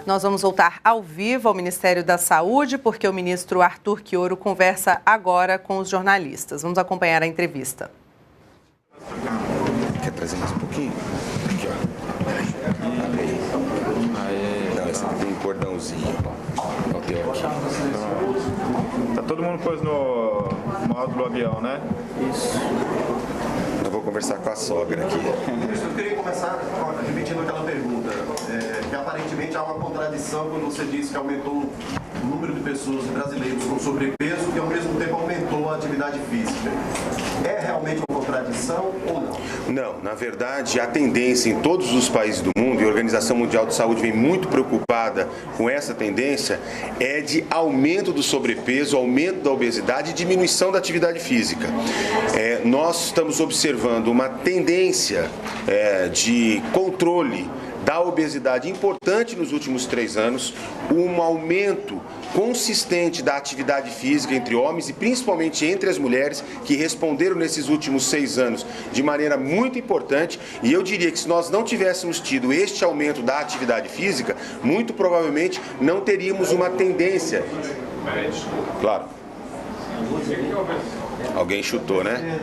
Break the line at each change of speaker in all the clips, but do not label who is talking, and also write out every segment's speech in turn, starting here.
Nós vamos voltar ao vivo ao Ministério da Saúde, porque o ministro Arthur Quiorio conversa agora com os jornalistas. Vamos acompanhar a entrevista.
Quer trazer mais um pouquinho? Aqui, ó. Aí. Não, esse aqui tem um cordãozinho. Ó, o teu aqui.
Tá todo mundo pôs no alto do avião, né?
Isso. Eu vou conversar com a sogra aqui.
Eu queria começar repetindo aquela pergunta, que aparentemente há uma contradição quando você disse que aumentou o número de pessoas brasileiros com sobrepeso e ao mesmo tempo aumentou a atividade física. É realmente uma contradição ou não?
Não, na verdade, a tendência em todos os países do mundo, e a Organização Mundial de Saúde vem muito preocupada com essa tendência, é de aumento do sobrepeso, aumento da obesidade e diminuição da atividade física. Nós estamos observando uma tendência de controle da obesidade importante nos últimos 3 anos, um aumento consistente da atividade física entre homens e principalmente entre as mulheres, que responderam nesses últimos 6 anos de maneira muito importante. E eu diria que se nós não tivéssemos tido este aumento da atividade física, muito provavelmente não teríamos uma tendência. Claro. Alguém chutou, né?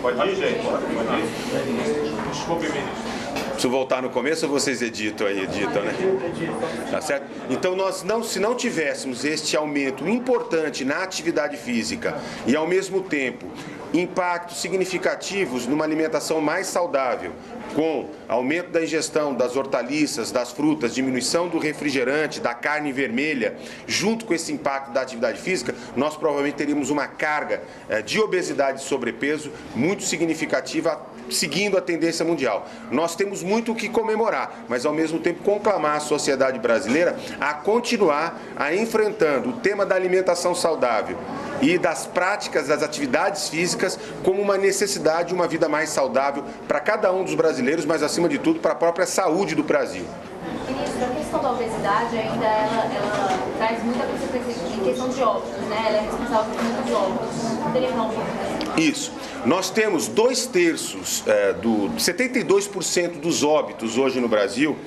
Pode ir, gente? Pode ir. Desculpe, ministro.
Preciso voltar no começo ou vocês editam, né? Tá certo? Então, se não tivéssemos este aumento importante na atividade física e, ao mesmo tempo, impactos significativos numa alimentação mais saudável, com aumento da ingestão das hortaliças, das frutas, diminuição do refrigerante, da carne vermelha, junto com esse impacto da atividade física, nós provavelmente teríamos uma carga de obesidade e sobrepeso muito significativa, seguindo a tendência mundial. Nós temos muito o que comemorar, mas ao mesmo tempo conclamar a sociedade brasileira a continuar enfrentando o tema da alimentação saudável e das práticas, das atividades físicas como uma necessidade, uma vida mais saudável para cada um dos brasileiros, mas acima de tudo para a própria saúde do Brasil.
Ministro, a questão da obesidade ainda ela traz muita consequência em questão de óbitos, né? Ela é responsável por muitos óbitos. Poderia falar um pouco disso?
Isso. Nós temos 2/3, 72% dos óbitos hoje no Brasil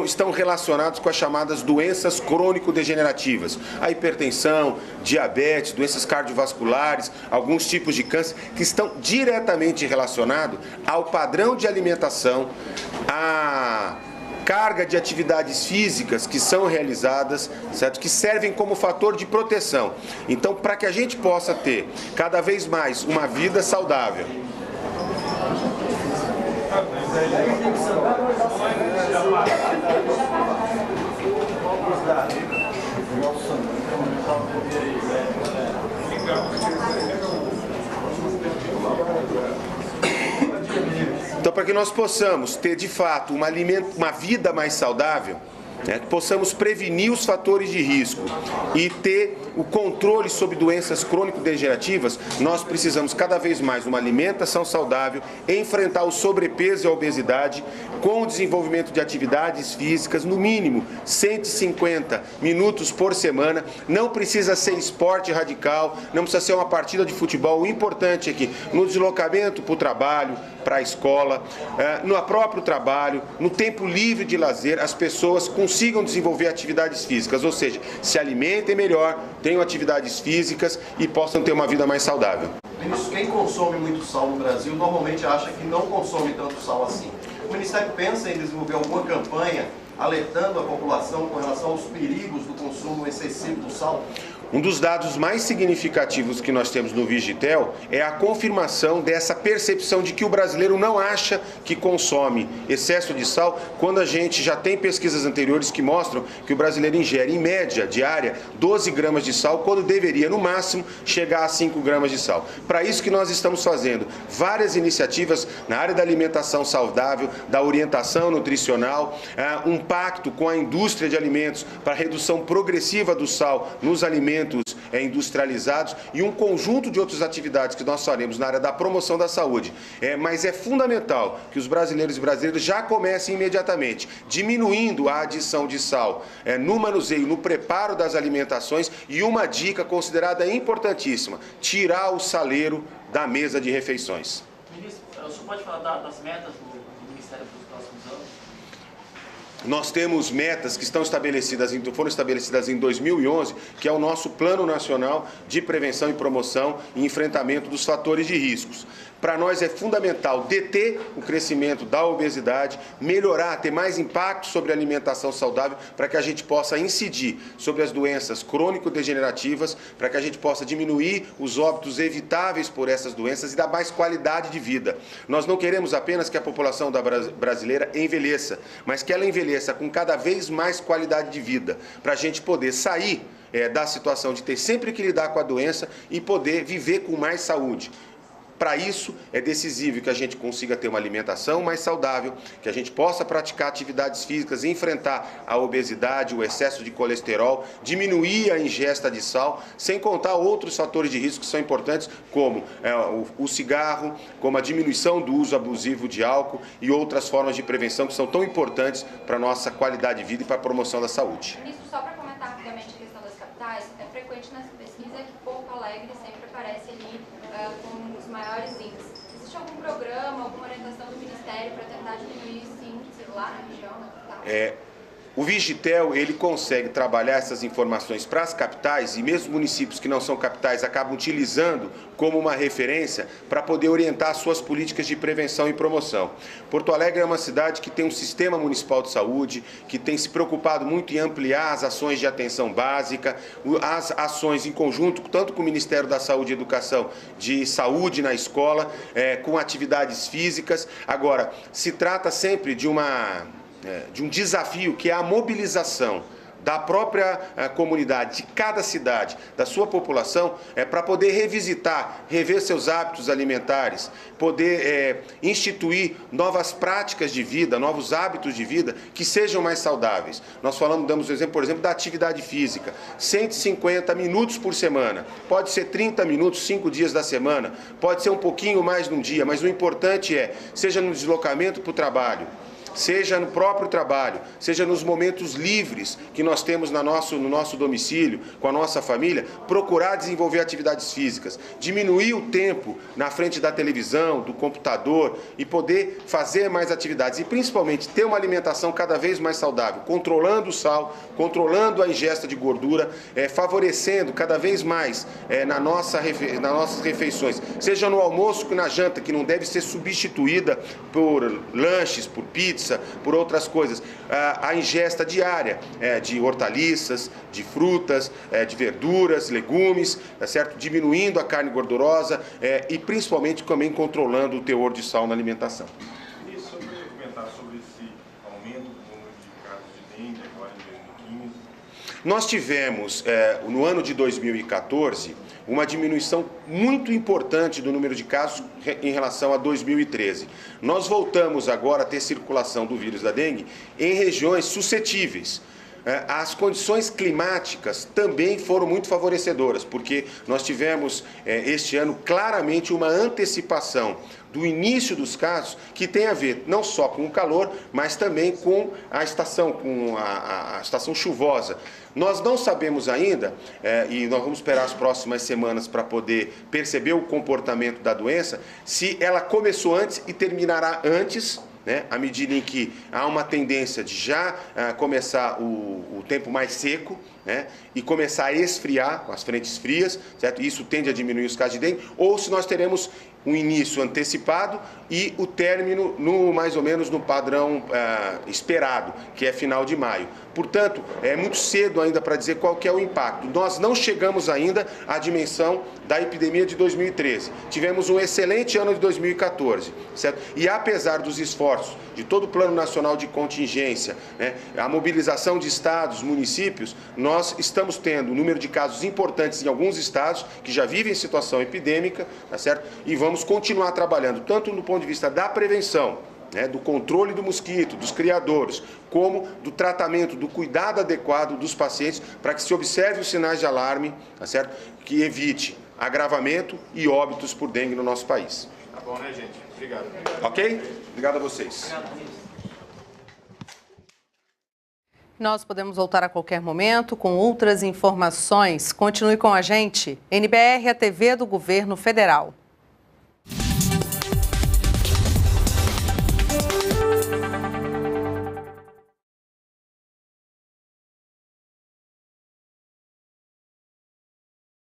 estão relacionados com as chamadas doenças crônico-degenerativas. A hipertensão, diabetes, doenças cardiovasculares, alguns tipos de câncer, que estão diretamente relacionados ao padrão de alimentação, à carga de atividades físicas que são realizadas, certo? Que servem como fator de proteção. Então, para que a gente possa ter cada vez mais uma vida saudável, então, para que nós possamos ter de fato uma vida mais saudável, que possamos prevenir os fatores de risco e ter o controle sobre doenças crônico-degenerativas, nós precisamos cada vez mais uma alimentação saudável, enfrentar o sobrepeso e a obesidade com o desenvolvimento de atividades físicas, no mínimo 150 minutos por semana. Não precisa ser esporte radical, não precisa ser uma partida de futebol. O importante é que no deslocamento para o trabalho, para a escola, no próprio trabalho, no tempo livre de lazer, as pessoas consigam desenvolver atividades físicas, ou seja, se alimentem melhor, tenham atividades físicas e possam ter uma vida mais saudável.
Ministro, quem consome muito sal no Brasil normalmente acha que não consome tanto sal assim. O Ministério pensa em desenvolver alguma campanha alertando a população com relação aos perigos do consumo excessivo do sal?
Um dos dados mais significativos que nós temos no Vigitel é a confirmação dessa percepção de que o brasileiro não acha que consome excesso de sal, quando a gente já tem pesquisas anteriores que mostram que o brasileiro ingere, em média diária, 12 gramas de sal, quando deveria, no máximo, chegar a 5 gramas de sal. Para isso que nós estamos fazendo várias iniciativas na área da alimentação saudável, da orientação nutricional, um pacto com a indústria de alimentos para a redução progressiva do sal nos alimentos industrializados e um conjunto de outras atividades que nós faremos na área da promoção da saúde. Mas é fundamental que os brasileiros e brasileiras já comecem imediatamente, diminuindo a adição de sal no manuseio, no preparo das alimentações, e uma dica considerada importantíssima: tirar o saleiro da mesa de refeições.
Ministro, o senhor pode falar das metas do Ministério para os próximos anos?
Nós temos metas que foram estabelecidas em 2011, que é o nosso Plano Nacional de Prevenção e Promoção e Enfrentamento dos Fatores de Riscos. Para nós é fundamental deter o crescimento da obesidade, melhorar, ter mais impacto sobre a alimentação saudável, para que a gente possa incidir sobre as doenças crônico-degenerativas, para que a gente possa diminuir os óbitos evitáveis por essas doenças e dar mais qualidade de vida. Nós não queremos apenas que a população brasileira envelheça, mas que ela envelheça com cada vez mais qualidade de vida, para a gente poder sair da situação de ter sempre que lidar com a doença e poder viver com mais saúde. Para isso, é decisivo que a gente consiga ter uma alimentação mais saudável, que a gente possa praticar atividades físicas, enfrentar a obesidade, o excesso de colesterol, diminuir a ingesta de sal, sem contar outros fatores de risco que são importantes, como o cigarro, como a diminuição do uso abusivo de álcool e outras formas de prevenção que são tão importantes para a nossa qualidade de vida e para a promoção da saúde.
Ministro, só para comentar rapidamente a questão das capitais, é frequente nessa pesquisa que Porto Alegre sempre aparece ali com os maiores índices. Existe algum programa, alguma orientação do Ministério para tentar diminuir esse índice lá na região, na capital?
O Vigitel, ele consegue trabalhar essas informações para as capitais e mesmo municípios que não são capitais acabam utilizando como uma referência para poder orientar suas políticas de prevenção e promoção. Porto Alegre é uma cidade que tem um sistema municipal de saúde, que tem se preocupado muito em ampliar as ações de atenção básica, as ações em conjunto, tanto com o Ministério da Saúde e Educação, de saúde na escola, com atividades físicas. Agora, se trata sempre de um desafio que é a mobilização da própria comunidade, de cada cidade, da sua população, para poder rever seus hábitos alimentares, poder instituir novas práticas de vida, novos hábitos de vida que sejam mais saudáveis. Nós damos o exemplo, por exemplo, da atividade física, 150 minutos por semana, pode ser 30 minutos, 5 dias da semana, pode ser um pouquinho mais num dia, mas o importante seja no deslocamento para o trabalho, seja no próprio trabalho, seja nos momentos livres que nós temos no nosso domicílio, com a nossa família, procurar desenvolver atividades físicas, diminuir o tempo na frente da televisão, do computador e poder fazer mais atividades e principalmente ter uma alimentação cada vez mais saudável, controlando o sal, controlando a ingesta de gordura, favorecendo cada vez mais nas nossas refeições, seja no almoço que na janta, que não deve ser substituída por lanches, por pizza, por outras coisas, a ingesta diária de hortaliças, de frutas, de verduras, legumes, tá certo? Diminuindo a carne gordurosa e principalmente também controlando o teor de sal na alimentação.
E só para comentar sobre esse aumento do número de casos de dengue agora em 2015.
Nós tivemos, no ano de 2014, uma diminuição muito importante do número de casos em relação a 2013. Nós voltamos agora a ter circulação do vírus da dengue em regiões suscetíveis. As condições climáticas também foram muito favorecedoras, porque nós tivemos este ano claramente uma antecipação do início dos casos, que tem a ver não só com o calor, mas também com a estação chuvosa. Nós não sabemos ainda, e nós vamos esperar as próximas semanas para poder perceber o comportamento da doença, se ela começou antes e terminará antes, à medida em que há uma tendência de já começar o tempo mais seco, e começar a esfriar com as frentes frias, certo? Isso tende a diminuir os casos de dengue, ou se nós teremos um início antecipado e o término mais ou menos no padrão esperado, que é final de maio. Portanto, é muito cedo ainda para dizer qual que é o impacto. Nós não chegamos ainda à dimensão da epidemia de 2013. Tivemos um excelente ano de 2014, certo? E apesar dos esforços de todo o Plano Nacional de Contingência, a mobilização de estados, municípios, nós estamos tendo um número de casos importantes em alguns estados que já vivem em situação epidêmica, tá certo? E vamos continuar trabalhando tanto do ponto de vista da prevenção, do controle do mosquito, dos criadouros, como do tratamento, do cuidado adequado dos pacientes para que se observe os sinais de alarme, tá certo? Que evite agravamento e óbitos por dengue no nosso país.
Tá bom, né, gente? Obrigado.
Ok? Obrigado a vocês.
Nós podemos voltar a qualquer momento com outras informações. Continue com a gente. NBR, a TV do Governo Federal.